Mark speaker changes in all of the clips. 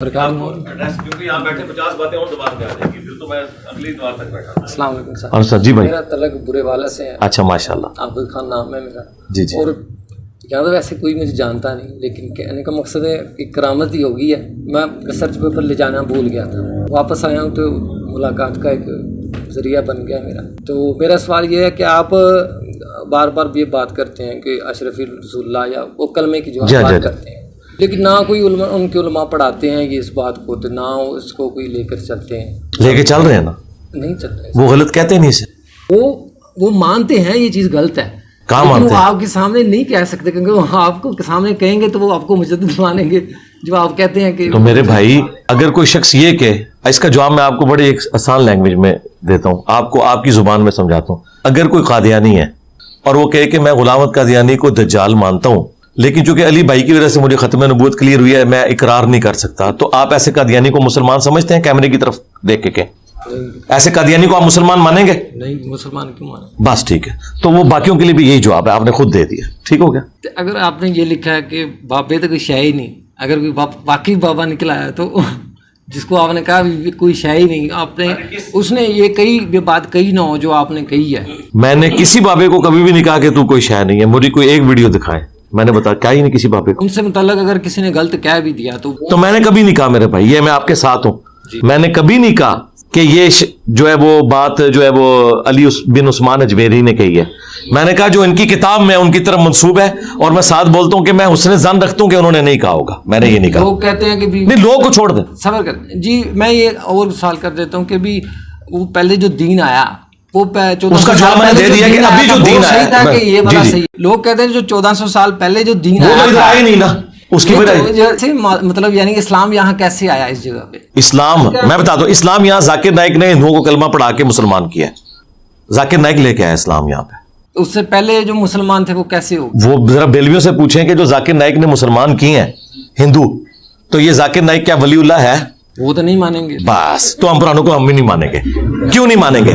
Speaker 1: क्योंकि यहाँ बैठे 50 बातें और दिमाग में आ जाएंगी, फिर तो मैं अगली द्वार तक बैठा।
Speaker 2: अस्सलाम वालेकुम सर।
Speaker 3: और सर जी भाई
Speaker 2: मेरा तलक बुरे वाला से है।
Speaker 3: अच्छा माशाल्लाह।
Speaker 2: अब्दुल खान नाम है मेरा।
Speaker 3: जी जी।
Speaker 2: और यहाँ तो वैसे कोई मुझे जानता नहीं, लेकिन कहने का मकसद है कि करामत ही होगी है। मैं रिसर्च पेपर ले जाना भूल गया था, वापस आया हूँ तो मुलाकात का एक ज़रिया बन गया मेरा। तो मेरा सवाल ये है कि आप बार बार ये बात करते हैं कि अशरफी रसूलुल्लाह या वो कलमे की जो बात करते हैं, लेकिन ना कोई उनके उलमा पढ़ाते हैं ये इस बात को, तो ना इसको कोई लेकर चलते हैं।
Speaker 3: लेके चल रहे हैं ना,
Speaker 2: नहीं चल रहे।
Speaker 3: वो गलत कहते नहीं इसे,
Speaker 2: वो मानते हैं ये चीज़ गलत है।
Speaker 3: कहाँ मानते हैं?
Speaker 2: वो आपके सामने नहीं कह सकते, क्योंकि वो आपको सामने कहेंगे तो वो आपको मुजद्दिद मानेंगे। जो आप कहते हैं कि
Speaker 3: तो मेरे भाई अगर कोई शख्स ये कहे, इसका जवाब मैं आपको बड़े एक आसान लैंग्वेज में देता हूँ, आपको आपकी जुबान में समझाता हूँ। अगर कोई कादियानी है और वो कहे कि मैं गुलामत कादियानी को दज्जाल मानता हूँ, लेकिन चूंकि अली भाई की वजह से मुझे खत्म नबूवत क्लियर हुई है, मैं इकरार नहीं कर सकता, तो आप ऐसे कादियानी को मुसलमान समझते हैं? कैमरे की तरफ देख के ऐसे कादियानी को आप मुसलमान मानेंगे?
Speaker 2: नहीं, मुसलमान क्यों माने?
Speaker 3: बस ठीक है, तो वो बाकियों के लिए भी यही जवाब है, आपने खुद दे दिया, ठीक हो गया।
Speaker 2: तो अगर आपने ये लिखा है कि बाबे तो कोई शय ही नहीं, अगर कोई वाकई बाबा निकला है तो जिसको आपने कहा कोई शय ही नहीं, आपने उसने ये बात कही ना हो जो आपने कही है।
Speaker 3: मैंने किसी बाबे को कभी भी नहीं कहा कि तू कोई शय नहीं है, मुझे कोई एक वीडियो दिखाए, मैंने बताया क्या ही नहीं किसी बाबे को।
Speaker 2: उनसे मुताल्लिक अगर किसी ने गलत कह भी दिया तो
Speaker 3: मैंने कभी नहीं कहा मेरे भाई, ये मैं आपके साथ हूं, मैंने कभी नहीं कहा कि ये जो है वो बात जो है वो अली बिन उस्मान अजमेरी ने कही है। मैंने कहा जो इनकी किताब में उनकी तरफ मंसूब है, और मैं साथ बोलता हूं कि मैं हुस्न ज़न रखता हूं कि उन्होंने नहीं कहा होगा, मैंने ये नहीं कहा।
Speaker 2: लोग कहते हैं कि भी
Speaker 3: नहीं, लोगों को छोड़ दे,
Speaker 2: सबर कर जी। मैं ये और सवाल कर देता हूँ कि भी वो पहले जो दीन आया वो
Speaker 3: उसका जवाब मैंने दे दिया कि अभी जो दीन आया
Speaker 2: सही था कि ये वाला सही। लोग कहते हैं जो 1400 साल पहले जो दीन आया
Speaker 3: ही नहीं ना, उसकी वजह
Speaker 2: मतलब यानी इसलाम यहाँ कैसे आया इस जगह पे?
Speaker 3: इस्लाम मैं बता दूं, इस्लाम यहाँ जाकिर नाइक ने हिंदुओं को कलमा पढ़ा के मुसलमान किया है। जाकिर नाइक लेके आया इस्लाम यहाँ पे।
Speaker 2: उससे पहले जो मुसलमान थे वो कैसे हो?
Speaker 3: वो जरा बेलवियों से पूछें कि जो जाकिर नाइक ने मुसलमान किए हैं हिंदू, तो ये जाकिर नाइक क्या वलीउल्लाह है?
Speaker 2: वो तो नहीं मानेंगे।
Speaker 3: बस, तो हम पुरानों को हम भी नहीं मानेंगे। क्यों नहीं मानेंगे?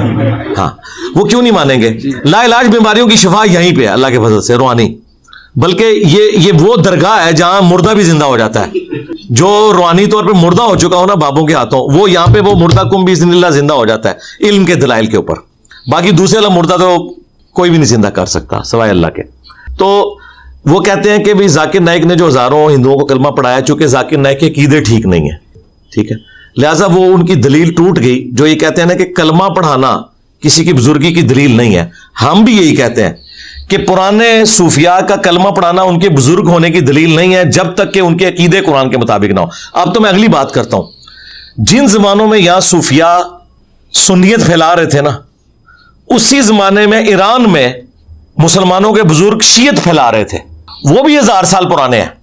Speaker 3: हाँ, वो क्यों नहीं मानेंगे? लाइलाज बीमारियों की शिफा यहीं पे अल्लाह के फजल से, रूहानी। बल्कि ये वो दरगाह है जहां मुर्दा भी जिंदा हो जाता है। जो रूहानी तौर पे मुर्दा हो चुका हो ना बाबों के हाथों, वो यहाँ पे वो मुर्दा कुम भी जिंदा हो जाता है इल्म के दलाइल के ऊपर। बाकी दूसरे वाला मुर्दा तो कोई भी नहीं जिंदा कर सकता सवाए अल्लाह के। तो वो कहते हैं कि भाई जाकिर नाइक ने जो हजारों हिंदुओं को कलमा पढ़ाया, चूंकि जाकिर नाइक के अकीदे ठीक नहीं है, ठीक है, लिहाजा वो उनकी दलील टूट गई। जो ये कहते हैं ना कि कलमा पढ़ाना किसी की बुजुर्गी की दलील नहीं है, हम भी यही कहते हैं कि पुराने सूफिया का कलमा पढ़ाना उनके बुजुर्ग होने की दलील नहीं है, जब तक कि उनके अकीदे कुरान के मुताबिक ना हो। अब तो मैं अगली बात करता हूं, जिन जमानों में यहां सूफिया सुन्नियत फैला रहे थे ना, उसी जमाने में ईरान में मुसलमानों के बुजुर्ग शीयत फैला रहे थे, वो भी 1000 साल पुराने हैं।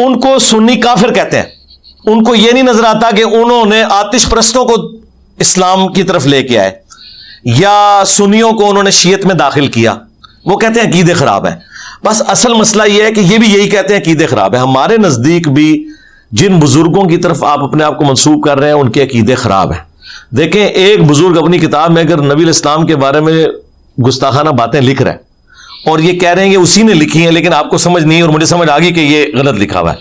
Speaker 3: उनको सुन्नी काफिर कहते हैं। उनको यह नहीं नजर आता कि उन्होंने आतिश परस्तों को इस्लाम की तरफ लेके आए या सुन्नियों को उन्होंने शीयत में दाखिल किया। वो कहते हैं अकीदे खराब है। बस असल मसला यह है कि ये भी यही कहते हैं अकीदे खराब है। हमारे नजदीक भी जिन बुजुर्गों की तरफ आप अपने आप को मंसूब कर रहे हैं उनके अकीदे खराब हैं। देखें, एक बुजुर्ग अपनी किताब में अगर नबी इस्लाम के बारे में गुस्ताखाना बातें लिख रहे हैं और ये कह रहे हैं कि उसी ने लिखी है, लेकिन आपको समझ नहीं है और मुझे समझ आ गई कि ये गलत लिखा हुआ है,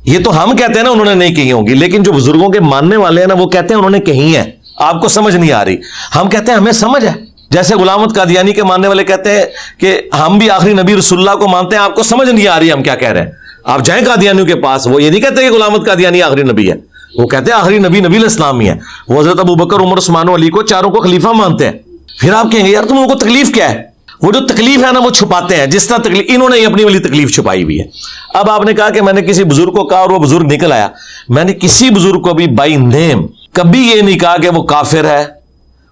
Speaker 3: ये तो हम कहते हैं ना उन्होंने नहीं कही होंगी, लेकिन जो बुजुर्गों के मानने वाले हैं ना वो कहते हैं उन्होंने कही है, आपको समझ नहीं आ रही। हम कहते हैं हमें समझ है। जैसे गुलामत कादियानी के मानने वाले कहते हैं कि हम भी आखिरी नबी रसूलुल्लाह को मानते हैं, आपको समझ नहीं आ रही हम क्या कह रहे हैं। आप जाएं कादियानियों के पास, वो ये नहीं कहते कि गुलामत कादियानी आखिरी नबी है, वो कहते हैं आखिरी नबी इस्लाम ही है। वो हजरत अबू बकर, उमर, उस्मान और अली को चारों को खलीफा मानते हैं। फिर आप कहेंगे यार तुम लोगों को तकलीफ क्या है? वो जो तकलीफ है ना वो छुपाते हैं, जिस तरह तकलीफ इन्होंने ही अपनी वाली तकलीफ छुपाई हुई है। अब आपने कहा कि मैंने किसी बुजुर्ग को कहा और वो बुजुर्ग निकल आया। मैंने किसी बुजुर्ग को भी बाई नेम कभी ये नहीं कहा कि वो काफिर है,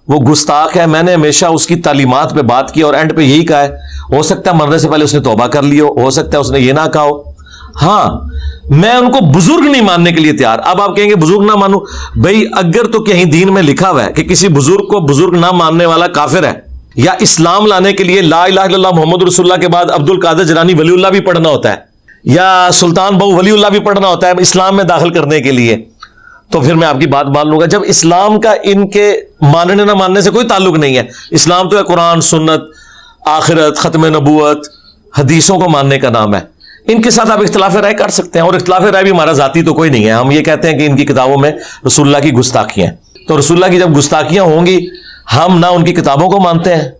Speaker 3: वो गुस्ताख है। मैंने हमेशा उसकी तालीमात पे बात की और एंड पे यही कहा है, हो सकता है मरने से पहले उसने तौबा कर लियो, हो सकता है उसने ये ना कहा हो। हाँ, मैं उनको बुजुर्ग नहीं मानने के लिए तैयार। अब आप कहेंगे बुजुर्ग ना मानू, भाई अगर तो कहीं दीन में लिखा हुआ है कि किसी बुजुर्ग को बुजुर्ग ना मानने वाला काफिर है, या इस्लाम लाने के लिए ला इलाहा इल्लल्लाह मोहम्मद रसूलुल्लाह के बाद अब्दुल कादिर जिलानी वलीउल्लाह भी पढ़ना होता है, या सुल्तान बहु वलीउल्लाह भी पढ़ना होता है इस्लाम में दाखिल करने के लिए, तो फिर मैं आपकी बात मान लूंगा। जब इस्लाम का इनके मानने ना मानने से कोई ताल्लुक नहीं है, इस्लाम तो है कुरान, सुन्नत, आखिरत, खत्म नबूवत, हदीसों को मानने का नाम है। इनके साथ आप इख्तिलाफ राय कर सकते हैं, और इख्तिलाफ राय भी हमारा जाती तो कोई नहीं है। हम ये कहते हैं कि इनकी किताबों में रसूलुल्लाह की गुस्ताखियां हैं, तो रसूलुल्लाह की जब गुस्ताखियां होंगी हम ना उनकी किताबों को मानते हैं,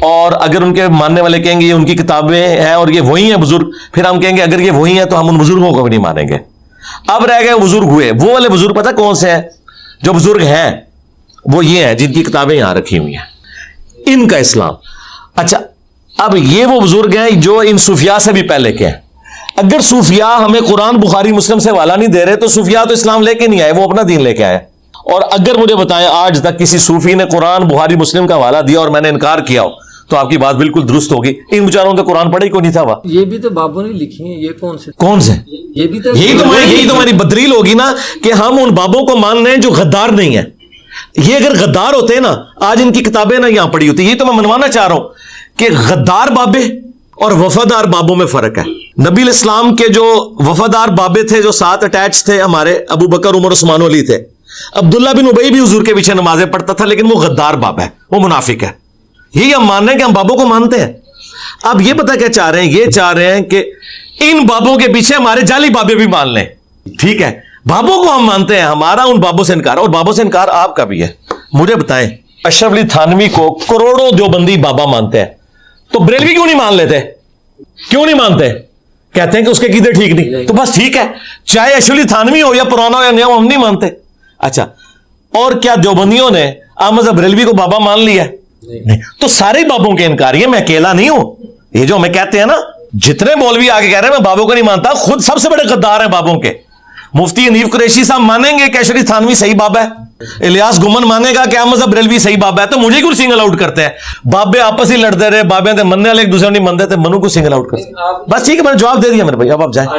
Speaker 3: और अगर उनके मानने वाले कहेंगे ये उनकी किताबें हैं और ये वही हैं बुजुर्ग, फिर हम कहेंगे अगर ये वही हैं तो हम उन बुजुर्गों को भी नहीं मानेंगे। अब रह गए बुजुर्ग हुए, वो वाले बुजुर्ग पता कौन से हैं? जो बुजुर्ग हैं वो ये हैं जिनकी किताबें यहां रखी हुई हैं, इनका इस्लाम। अच्छा, अब ये वो बुजुर्ग हैं जो इन सूफिया से भी पहले के हैं। अगर सूफिया हमें कुरान बुखारी मुस्लिम से वाला नहीं दे रहे तो सूफिया तो इस्लाम लेके नहीं आए, वो अपना दीन लेके आए। और अगर मुझे बताएं आज तक किसी सूफी ने कुरान बुखारी मुस्लिम का हवाला दिया और मैंने इनकार किया हो तो आपकी बात बिल्कुल दुरुस्त होगी। इन बेचारों ने कुरान पढ़ा ही कोई नहीं था। वह
Speaker 2: ये भी तो बाबू ने लिखी है, ये कौन से
Speaker 3: ये भी तो यही तो हमारी बदलील होगी ना कि हम उन बाबों को मान रहे हैं जो गद्दार नहीं है। ये अगर गद्दार होते ना आज इनकी किताबें ना यहां पड़ी होती। ये तो मैं मनवाना चाह रहा हूं कि गद्दार बाबे और वफादार बाबों में फर्क है। नबी इस्लाम के जो वफादार बाबे थे जो साथ अटैच थे हमारे, अबू बकर उमर उस्मान अली थे। अब्दुल्ला बिन उबई भी हुजूर के पीछे नमाजें पढ़ता था, लेकिन वो गद्दार बाबा है, वो मुनाफिक है। यही हम मान रहे हैं कि हम बाबों को मानते हैं। अब ये पता क्या चाह रहे हैं? ये चाह रहे हैं कि इन बाबों के पीछे हमारे जाली बाबे भी मान लें। ठीक है, बाबों को हम मानते हैं, हमारा उन बाबों से इनकार, और बाबों से इनकार आपका भी है। मुझे बताएं, अशरफ अली थानवी को करोड़ों देवबंदी बाबा मानते हैं, तो बरेलवी क्यों नहीं मान लेते? क्यों नहीं मानते? कहते हैं कि उसके कीदे ठीक नहीं, तो बस ठीक है, चाहे अशरफ अली थानवी हो या पुराना हो या नया, हम नहीं मानते। अच्छा, और क्या देवबंदियों ने अहमद बरेलवी को बाबा मान लिया? नहीं। तो सारे बाबों के इनकार, ये मैं अकेला नहीं हूं। ये जो हमें कहते हैं ना, जितने मौलवी आगे कह रहे हैं मैं बाबों को नहीं मानता, खुद सबसे बड़े गद्दार हैं बाबों के। मुफ्ती हनीफ कुरैशी साहब मानेंगे कि अशरफ थानवी सही बाबा है, इलियास गुमन मानेगा कि अहमद बरेलवी सही बाबा है, तो मुझे क्यों सिंगल आउट करते हैं? बाबे आपस ही लड़ते रहे, बाबे थे मनने वाले एक दूसरे नहीं मनते थे, मनु को सिंगल आउट करते। बस ठीक है, मैंने जवाब दे दिया मेरे भाई, अब आप जाए।